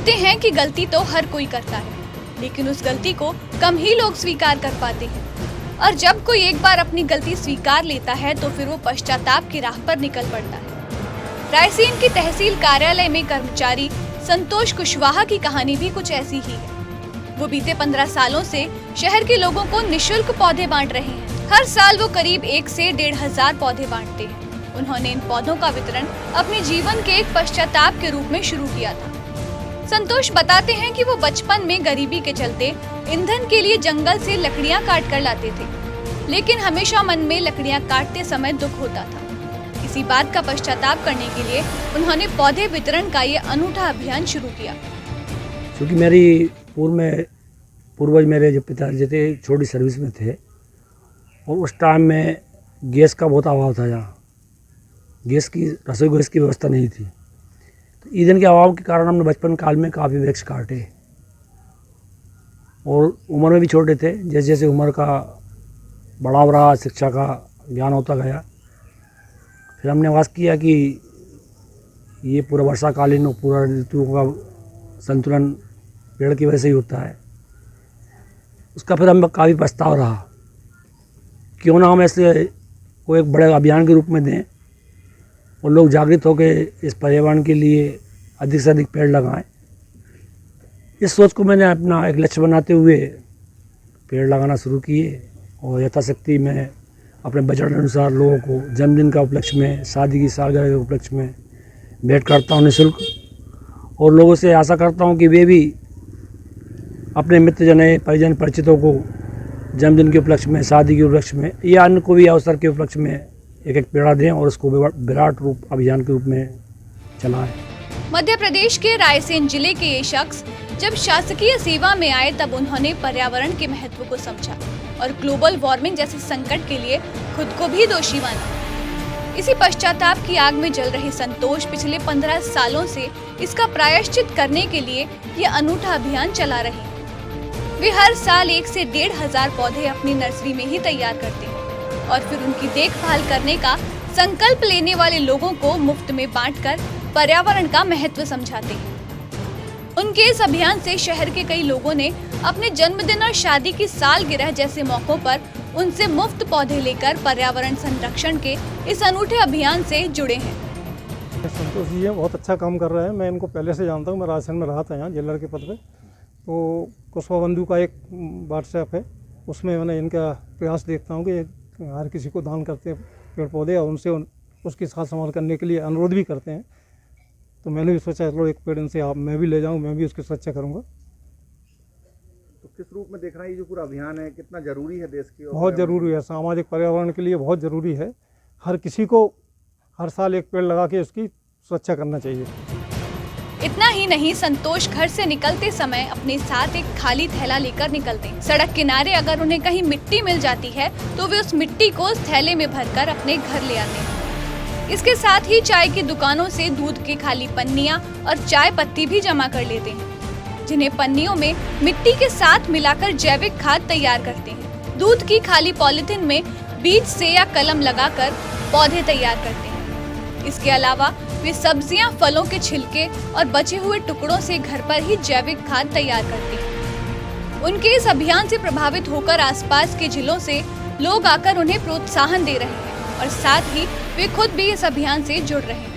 कहते हैं कि गलती तो हर कोई करता है, लेकिन उस गलती को कम ही लोग स्वीकार कर पाते हैं। और जब कोई एक बार अपनी गलती स्वीकार लेता है तो फिर वो पश्चाताप की राह पर निकल पड़ता है। रायसेन की तहसील कार्यालय में कर्मचारी संतोष कुशवाहा की कहानी भी कुछ ऐसी ही है। वो बीते 15 सालों से शहर के लोगों को निःशुल्क पौधे बांट रहे हैं। हर साल वो करीब 1 से 1,500 पौधे बांटते हैं। उन्होंने इन पौधों का वितरण अपने जीवन के एक पश्चाताप के रूप में शुरू किया था। संतोष बताते हैं कि वो बचपन में गरीबी के चलते ईंधन के लिए जंगल से लकड़ियां काट कर लाते थे, लेकिन हमेशा मन में लकड़ियां काटते समय दुख होता था। इसी बात का पश्चाताप करने के लिए उन्होंने पौधे वितरण का ये अनूठा अभियान शुरू किया। क्योंकि मेरी पूर्वज मेरे जो पिताजी थे छोटी सर्विस में थे और उस टाइम में गैस का बहुत अभाव था। यहाँ रसोई गैस की व्यवस्था नहीं थी, तो ईंधन के अभाव के कारण हमने बचपन काल में काफ़ी वृक्ष काटे और उम्र में भी छोटे थे। जैसे जैसे उम्र का बढ़ाव रहा, शिक्षा का ज्ञान होता गया, फिर हमने आवाज़ किया कि ये पूरा वर्षाकालीन और पूरा ऋतुओं का संतुलन पेड़ की वजह से ही होता है। उसका फिर हमें काफ़ी पछतावा रहा, क्यों ना हम ऐसे को एक बड़े अभियान के रूप में दें और लोग जागृत होकर इस पर्यावरण के लिए अधिक से अधिक पेड़ लगाएं। इस सोच को मैंने अपना एक लक्ष्य बनाते हुए पेड़ लगाना शुरू किए और यथाशक्ति मैं अपने बजट अनुसार लोगों को जन्मदिन का उपलक्ष्य में, शादी की सालगिरह के उपलक्ष्य में भेंट करता हूँ निःशुल्क। और लोगों से आशा करता हूँ कि वे भी अपने मित्रजन परिजन परिचितों को जन्मदिन के उपलक्ष्य में, शादी के उपलक्ष्य में या अन्य को भी अवसर के उपलक्ष्य में एक एक पेड़ दें और उसको विराट रूप अभियान के रूप में चलाएं। मध्य प्रदेश के रायसेन जिले के ये शख्स जब शासकीय सेवा में आए तब उन्होंने पर्यावरण के महत्व को समझा और ग्लोबल वार्मिंग जैसे संकट के लिए खुद को भी दोषी माना। इसी पश्चाताप की आग में जल रहे संतोष पिछले 15 सालों से इसका प्रायश्चित करने के लिए ये अनूठा अभियान चला रहे हैं। वे हर साल 1 से 1,500 पौधे अपनी नर्सरी में ही तैयार करते हैं और फिर उनकी देखभाल करने का संकल्प लेने वाले लोगों को मुफ्त में बांटकर पर्यावरण का महत्व समझाते हैं। उनके इस अभियान से शहर के कई लोगों ने अपने जन्मदिन और शादी की सालगिरह जैसे मौकों पर उनसे मुफ्त पौधे लेकर पर्यावरण संरक्षण के इस अनूठे अभियान से जुड़े हैं। संतोष जी बहुत अच्छा काम कर रहे हैं। मैं इनको पहले से जानता हूँ। मैं राजस्थान में रहा था, यहाँ जेलर के पद पे। तो कुशवा बंधु का एक व्हाट्सएप है, उसमें मैंने इनका प्रयास देखता हूँ कि हर किसी को दान करते हैं पेड़ पौधे और उनसे उसकी साथ संभाल करने के लिए अनुरोध भी करते हैं। तो मैंने भी सोचा चलो एक पेड़ इनसे मैं भी ले जाऊँ, मैं भी उसकी सुरक्षा करूँगा। तो किस रूप में देख रहा है ये जो पूरा अभियान है, कितना ज़रूरी है देश की? बहुत ज़रूरी है, सामाजिक पर्यावरण के लिए बहुत ज़रूरी है। हर किसी को हर साल एक पेड़ लगा के उसकी सुरक्षा करना चाहिए। इतना ही नहीं, संतोष घर से निकलते समय अपने साथ एक खाली थैला लेकर निकलते हैं। सड़क किनारे अगर उन्हें कहीं मिट्टी मिल जाती है तो वे उस मिट्टी को उस थैले में भरकर अपने घर ले आते हैं। इसके साथ ही चाय की दुकानों से दूध की खाली पन्नियां और चाय पत्ती भी जमा कर लेते हैं, जिन्हें पन्नियों में मिट्टी के साथ मिलाकर जैविक खाद तैयार करते हैं। दूध की खाली पॉलिथीन में बीज से या कलम लगाकर पौधे तैयार करते हैं। इसके अलावा वे सब्जियां, फलों के छिलके और बचे हुए टुकड़ों से घर पर ही जैविक खाद तैयार करते हैं। उनके इस अभियान से प्रभावित होकर आसपास के जिलों से लोग आकर उन्हें प्रोत्साहन दे रहे हैं और साथ ही वे खुद भी इस अभियान से जुड़ रहे हैं।